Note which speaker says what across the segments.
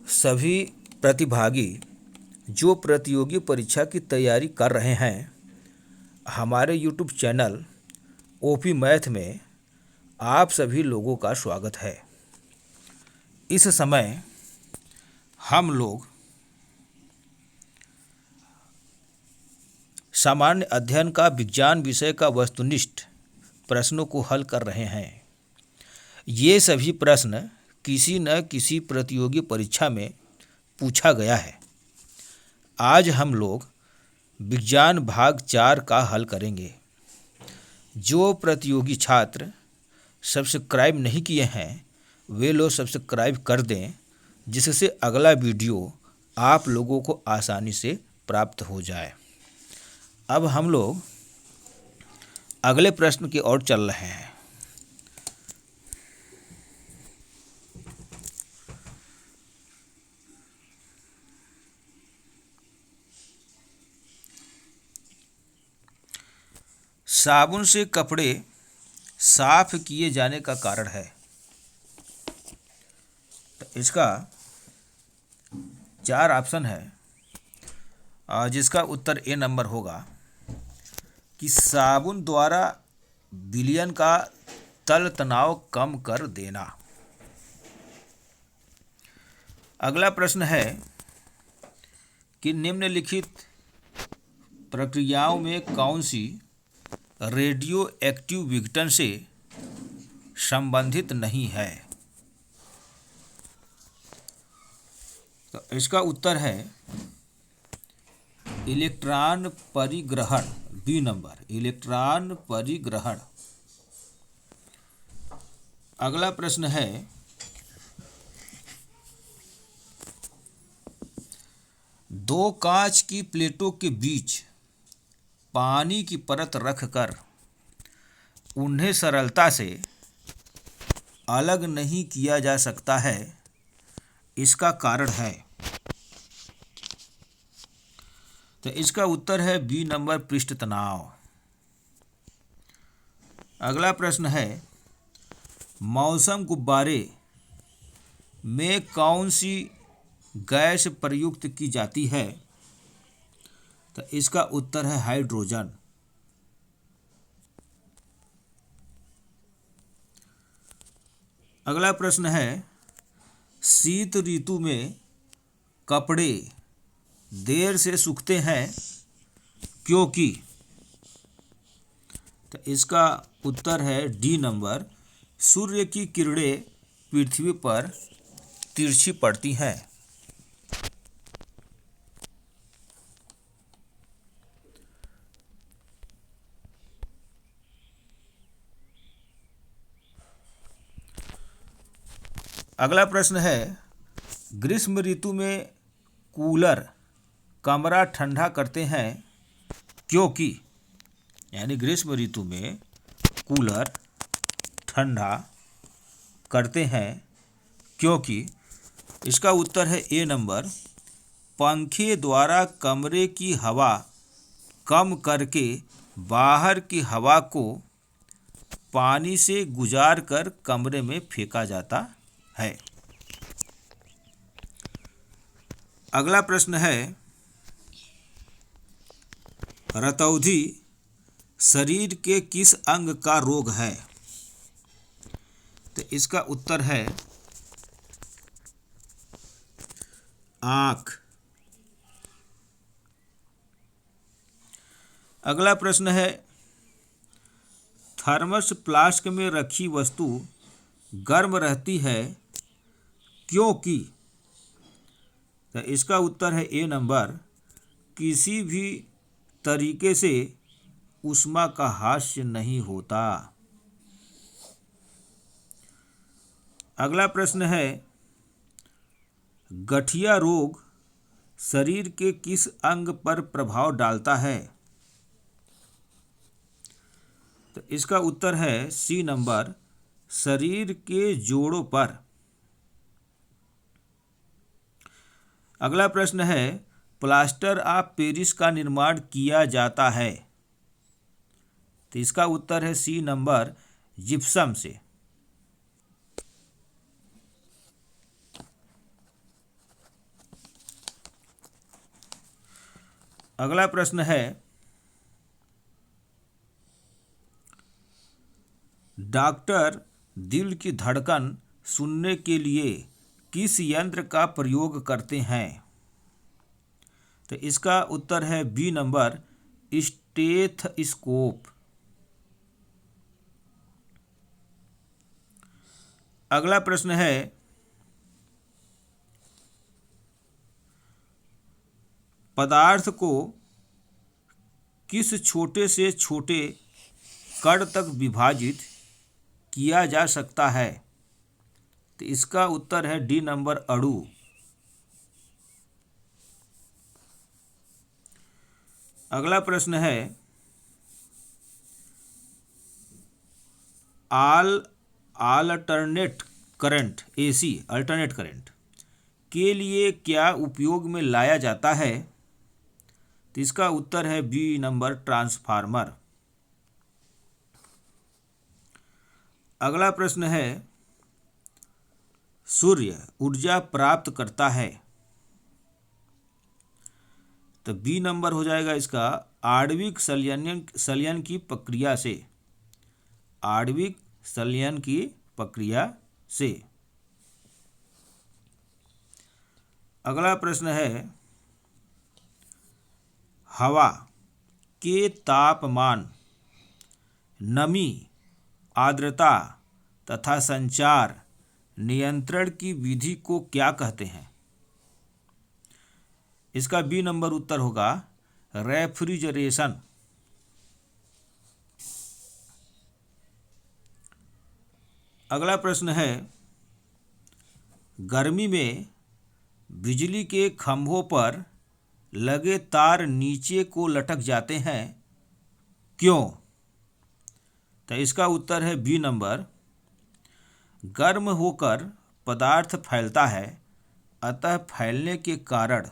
Speaker 1: सभी प्रतिभागी जो प्रतियोगी परीक्षा की तैयारी कर रहे हैं, हमारे यूट्यूब चैनल ओपी मैथ में आप सभी लोगों का स्वागत है। इस समय हम लोग सामान्य अध्ययन का विज्ञान विषय का वस्तुनिष्ठ प्रश्नों को हल कर रहे हैं। ये सभी प्रश्न किसी न किसी प्रतियोगी परीक्षा में पूछा गया है। आज हम लोग विज्ञान भाग 4 का हल करेंगे। जो प्रतियोगी छात्र सब्सक्राइब नहीं किए हैं वे लोग सब्सक्राइब कर दें, जिससे अगला वीडियो आप लोगों को आसानी से प्राप्त हो जाए। अब हम लोग अगले प्रश्न की ओर चल रहे हैं। साबुन से कपड़े साफ किए जाने का कारण है। तो इसका 4 ऑप्शन है, जिसका उत्तर ए नंबर होगा कि साबुन द्वारा विलयन का तल तनाव कम कर देना। अगला प्रश्न है कि निम्नलिखित प्रक्रियाओं में कौन सी रेडियो एक्टिव विघटन से संबंधित नहीं है। तो इसका उत्तर है इलेक्ट्रॉन परिग्रहण, बी नंबर, इलेक्ट्रॉन परिग्रहण। अगला प्रश्न है दो कांच की प्लेटों के बीच पानी की परत रखकर उन्हें सरलता से अलग नहीं किया जा सकता है, इसका कारण है। तो इसका उत्तर है बी नंबर, पृष्ठ तनाव। अगला प्रश्न है मौसम गुब्बारे में कौन सी गैस प्रयुक्त की जाती है। तो इसका उत्तर है हाइड्रोजन। अगला प्रश्न है शीत ऋतु में कपड़े देर से सूखते हैं क्योंकि। तो इसका उत्तर है डी नंबर, सूर्य की किरणें पृथ्वी पर तिरछी पड़ती हैं। अगला प्रश्न है ग्रीष्म ऋतु में कूलर कमरा ठंडा करते हैं क्योंकि, यानी ग्रीष्म ऋतु में कूलर ठंडा करते हैं क्योंकि। इसका उत्तर है ए नंबर, पंखे द्वारा कमरे की हवा कम करके बाहर की हवा को पानी से गुजार कर कमरे में फेंका जाता है। अगला प्रश्न है रतौंधी शरीर के किस अंग का रोग है। तो इसका उत्तर है आँख। अगला प्रश्न है थर्मस फ्लास्क में रखी वस्तु गर्म रहती है क्योंकि। तो इसका उत्तर है ए नंबर, किसी भी तरीके से ऊष्मा का ह्रास नहीं होता। अगला प्रश्न है गठिया रोग शरीर के किस अंग पर प्रभाव डालता है। तो इसका उत्तर है सी नंबर, शरीर के जोड़ों पर। अगला प्रश्न है प्लास्टर ऑफ पेरिस का निर्माण किया जाता है। तो इसका उत्तर है सी नंबर, जिप्सम से। अगला प्रश्न है, डॉक्टर दिल की धड़कन सुनने के लिए किस यंत्र का प्रयोग करते हैं? तो इसका उत्तर है बी नंबर, स्टेथोस्कोप। अगला प्रश्न है, पदार्थ को किस छोटे से छोटे कण तक विभाजित किया जा सकता है? तो इसका उत्तर है डी नंबर, अणु। अगला प्रश्न है, alternate current, AC alternate current के लिए क्या उपयोग में लाया जाता है? तो इसका उत्तर है बी नंबर, ट्रांसफार्मर। अगला प्रश्न है, सूर्य ऊर्जा प्राप्त करता है? तो बी नंबर हो जाएगा इसका, आणविक संलयन की प्रक्रिया से। आणविक संलयन की प्रक्रिया से। अगला प्रश्न है, हवा के तापमान, नमी, आर्द्रता तथा संचार नियंत्रण की विधि को क्या कहते हैं? इसका बी नंबर उत्तर होगा, रेफ्रिजरेशन। अगला प्रश्न है, गर्मी में बिजली के खंभों पर लगे तार नीचे को लटक जाते हैं, क्यों? तो इसका उत्तर है बी नंबर, गर्म होकर पदार्थ फैलता है, अतः फैलने के कारण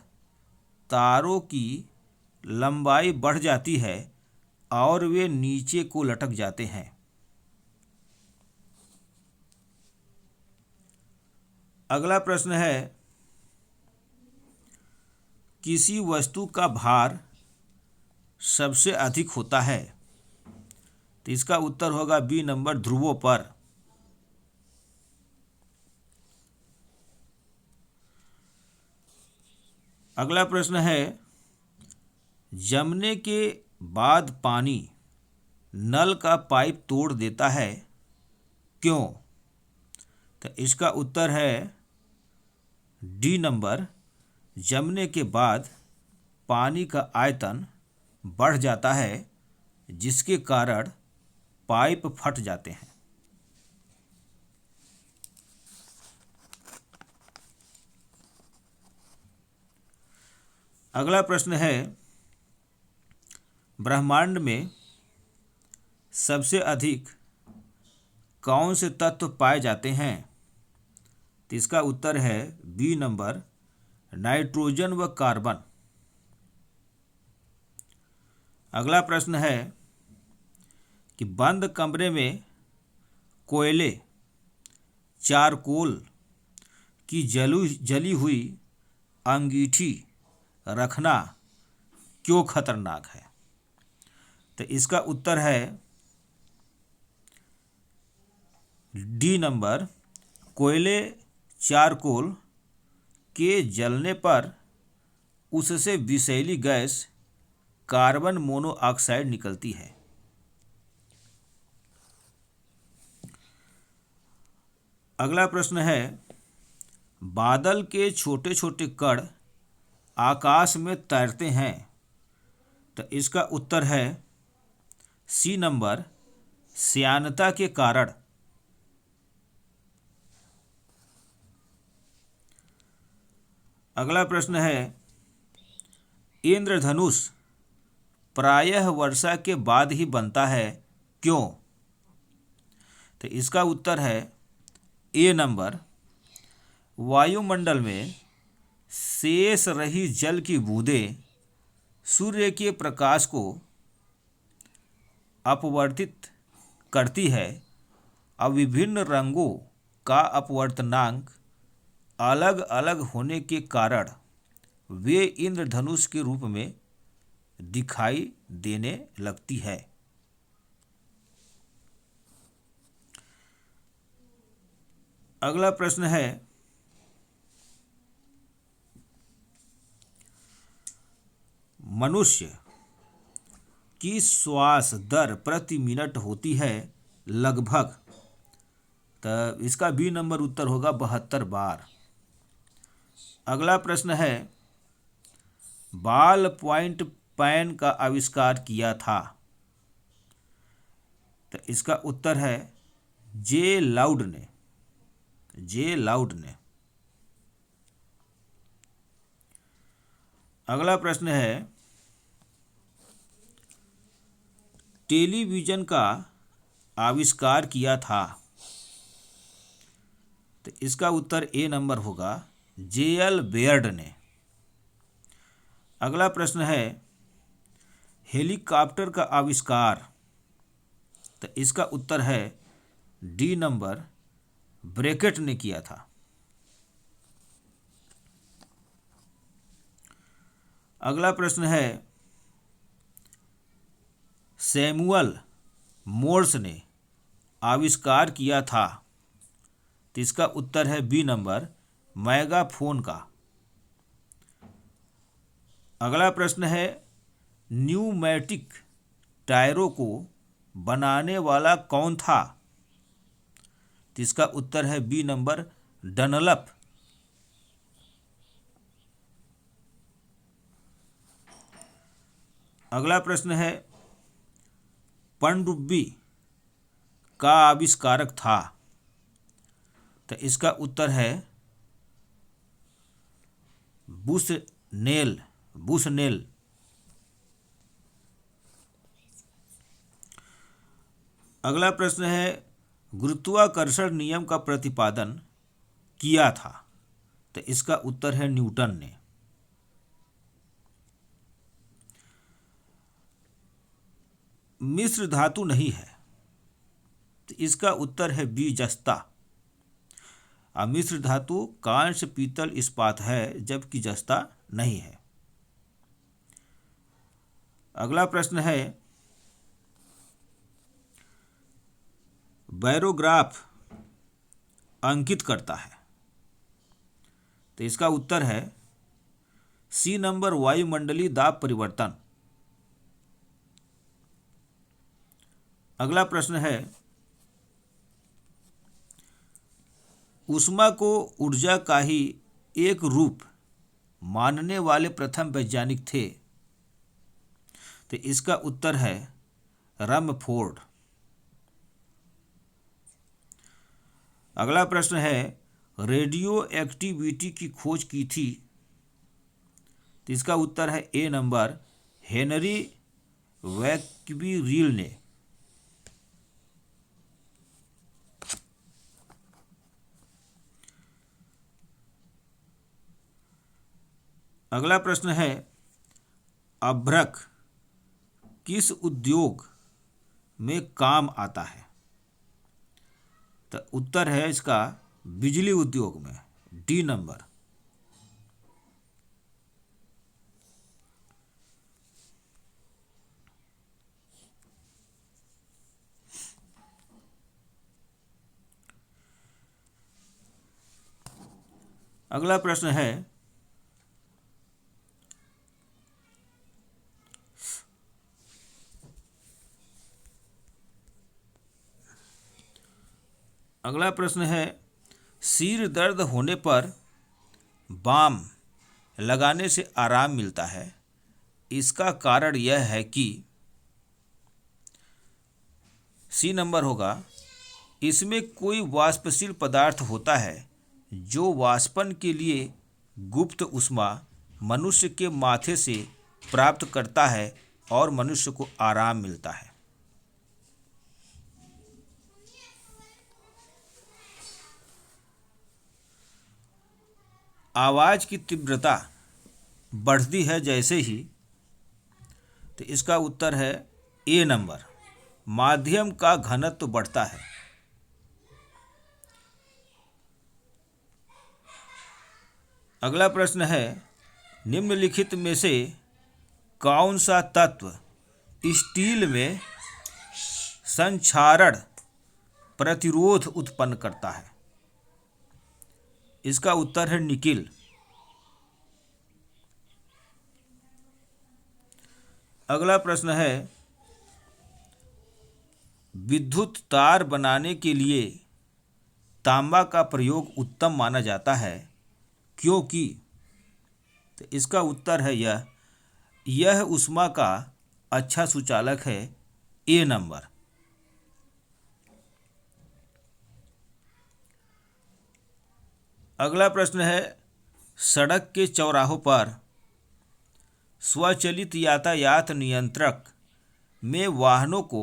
Speaker 1: तारों की लंबाई बढ़ जाती है और वे नीचे को लटक जाते हैं। अगला प्रश्न है, किसी वस्तु का भार सबसे अधिक होता है? तो इसका उत्तर होगा बी नंबर, ध्रुवों पर। अगला प्रश्न है, जमने के बाद पानी नल का पाइप तोड़ देता है, क्यों? तो इसका उत्तर है डी नंबर, जमने के बाद पानी का आयतन बढ़ जाता है, जिसके कारण पाइप फट जाते हैं। अगला प्रश्न है, ब्रह्मांड में सबसे अधिक कौन से तत्व पाए जाते हैं? तो इसका उत्तर है बी नंबर, नाइट्रोजन व कार्बन। अगला प्रश्न है कि बंद कमरे में कोयले, चारकोल की जली हुई अंगीठी रखना क्यों खतरनाक है? तो इसका उत्तर है डी नंबर, कोयले, चारकोल के जलने पर उससे विषैली गैस कार्बन मोनोऑक्साइड निकलती है। अगला प्रश्न है, बादल के छोटे छोटे कण आकाश में तैरते हैं, तो इसका उत्तर है सी नंबर, श्यानता के कारण। अगला प्रश्न है, इंद्रधनुष प्रायः वर्षा के बाद ही बनता है, क्यों? तो इसका उत्तर है ए नंबर, वायुमंडल में शेष रही जल की बूंदें सूर्य के प्रकाश को अपवर्तित करती है और विभिन्न रंगों का अपवर्तनांक अलग अलग होने के कारण वे इंद्रधनुष के रूप में दिखाई देने लगती है। अगला प्रश्न है, मनुष्य की श्वास दर प्रति मिनट होती है लगभग, तो इसका बी नंबर उत्तर होगा 72 बार। अगला प्रश्न है, बॉल पॉइंट पेन का आविष्कार किया था, तो इसका उत्तर है जे लाउड ने। अगला प्रश्न है, टेलीविज़न का आविष्कार किया था, तो इसका उत्तर ए नंबर होगा जे.एल. बेयर्ड ने। अगला प्रश्न है, हेलीकॉप्टर का आविष्कार, तो इसका उत्तर है डी नंबर ब्रैकेट ने किया था। अगला प्रश्न है, सैमुअल मोर्स ने आविष्कार किया था, तो इसका उत्तर है बी नंबर मेगाफोन का। अगला प्रश्न है, न्यूमैटिक टायरों को बनाने वाला कौन था, तो इसका उत्तर है बी नंबर डनलप। अगला प्रश्न है, पनडुब्बी का आविष्कारक था, तो इसका उत्तर है बुशनेल। अगला प्रश्न है, गुरुत्वाकर्षण नियम का प्रतिपादन किया था, तो इसका उत्तर है न्यूटन ने। मिश्र धातु नहीं है, तो इसका उत्तर है बी जस्ता। मिश्र धातु कांस्य, पीतल, इस्पात है, जबकि जस्ता नहीं है। अगला प्रश्न है, बैरोग्राफ अंकित करता है, तो इसका उत्तर है सी नंबर वायुमंडलीय दाब परिवर्तन। अगला प्रश्न है, ऊष्मा को ऊर्जा का ही एक रूप मानने वाले प्रथम वैज्ञानिक थे, तो इसका उत्तर है रमफोर्ड। अगला प्रश्न है, रेडियो एक्टिविटी की खोज की थी, तो इसका उत्तर है ए नंबर हेनरी बैक्वीरील ने। अगला प्रश्न है, अभ्रक किस उद्योग में काम आता है, तो उत्तर है इसका बिजली उद्योग में, डी नंबर। अगला प्रश्न है, सिर दर्द होने पर बाम लगाने से आराम मिलता है, इसका कारण यह है कि सी नंबर होगा, इसमें कोई वाष्पशील पदार्थ होता है जो वाष्पन के लिए गुप्त ऊष्मा मनुष्य के माथे से प्राप्त करता है और मनुष्य को आराम मिलता है। आवाज़ की तीव्रता बढ़ती है जैसे ही, तो इसका उत्तर है ए नंबर, माध्यम का घनत्व बढ़ता है। अगला प्रश्न है, निम्नलिखित में से कौन सा तत्व स्टील में संक्षारण प्रतिरोध उत्पन्न करता है? इसका उत्तर है निकिल। अगला प्रश्न है, विद्युत तार बनाने के लिए तांबा का प्रयोग उत्तम माना जाता है, क्योंकि? तो इसका उत्तर है यह ऊष्मा का अच्छा सुचालक है, ए नंबर। अगला प्रश्न है, सड़क के चौराहों पर स्वचालित यातायात नियंत्रक में वाहनों को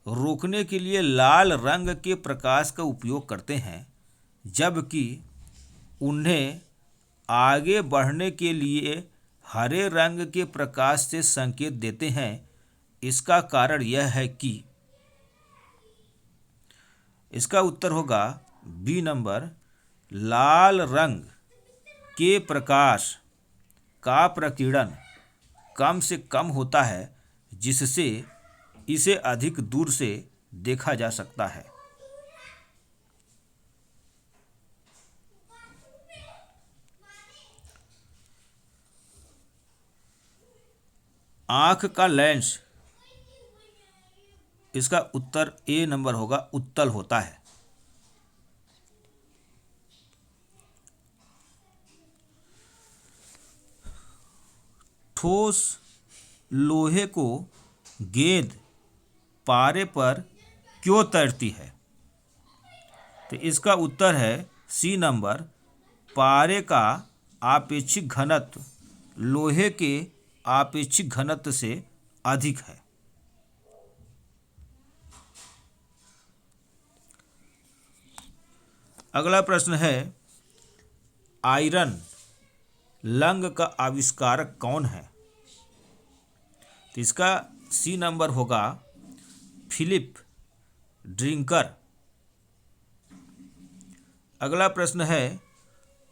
Speaker 1: रोकने के लिए लाल रंग के प्रकाश का उपयोग करते हैं, जबकि उन्हें आगे बढ़ने के लिए हरे रंग के प्रकाश से संकेत देते हैं। इसका कारण यह है कि? इसका उत्तर होगा बी नंबर। लाल रंग के प्रकाश का प्रकीर्णन कम से कम होता है, जिससे इसे अधिक दूर से देखा जा सकता है। आँख का लेंस, इसका उत्तर ए नंबर होगा, उत्तल होता है। ठोस लोहे को गेंद पारे पर क्यों तैरती है? तो इसका उत्तर है सी नंबर। पारे का आपेक्षिक घनत्व लोहे के आपेक्षिक घनत्व से अधिक है। अगला प्रश्न है, आयरन लंग का आविष्कारक कौन है? तो इसका सी नंबर होगा, फिलिप ड्रिंकर। अगला प्रश्न है,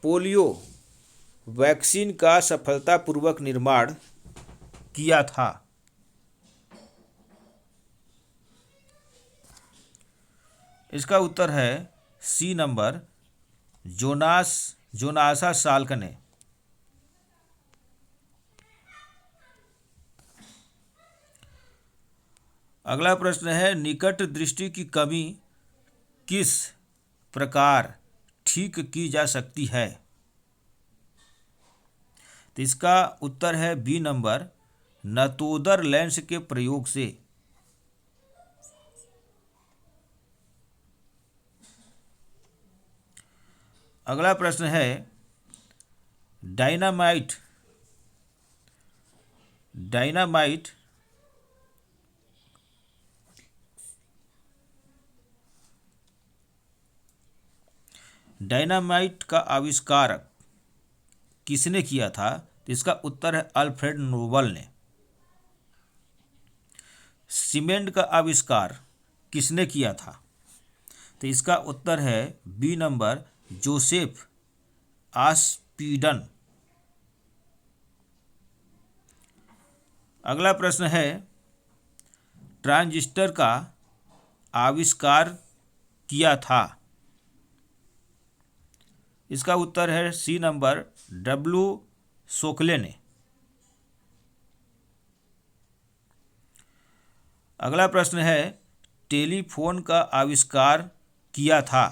Speaker 1: पोलियो वैक्सीन का सफलतापूर्वक निर्माण किया था? इसका उत्तर है सी नंबर, जोनासा साल्क ने। अगला प्रश्न है, निकट दृष्टि की कमी किस प्रकार ठीक की जा सकती है? तो इसका उत्तर है बी नंबर, नतोदर लेंस के प्रयोग से। अगला प्रश्न है, डायनामाइट का आविष्कार किसने किया था? तो इसका उत्तर है अल्फ्रेड नोबल ने। सीमेंट का आविष्कार किसने किया था? तो इसका उत्तर है बी नंबर, जोसेफ आस्पिडन। अगला प्रश्न है, ट्रांजिस्टर का आविष्कार किया था? इसका उत्तर है सी नंबर, डब्ल्यू शोकले ने। अगला प्रश्न है, टेलीफोन का आविष्कार किया था?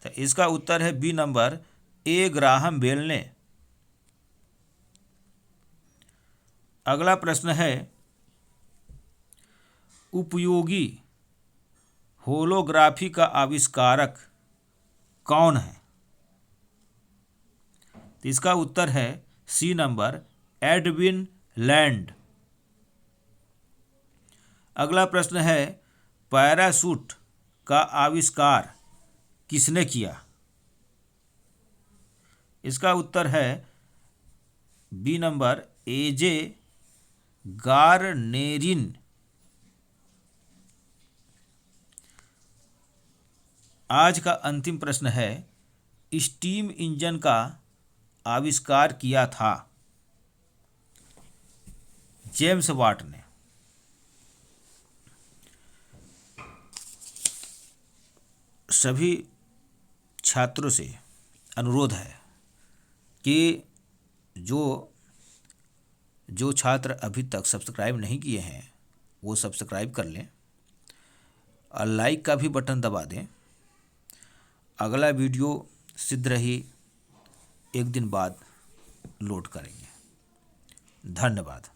Speaker 1: तो इसका उत्तर है बी नंबर, ए ग्राहम बेल ने। अगला प्रश्न है, उपयोगी होलोग्राफी का आविष्कारक कौन है? तो इसका उत्तर है सी नंबर, एडविन लैंड। अगला प्रश्न है, पैराशूट का आविष्कार किसने किया? इसका उत्तर है बी नंबर, एजे गार्नेरिन। आज का अंतिम प्रश्न है, स्टीम इंजन का आविष्कार किया था? जेम्स वाट ने सभी छात्रों से अनुरोध है कि जो छात्र अभी तक सब्सक्राइब नहीं किए हैं वो सब्सक्राइब कर लें और लाइक का भी बटन दबा दें। अगला वीडियो शीघ्र ही एक दिन बाद लोड करेंगे। धन्यवाद।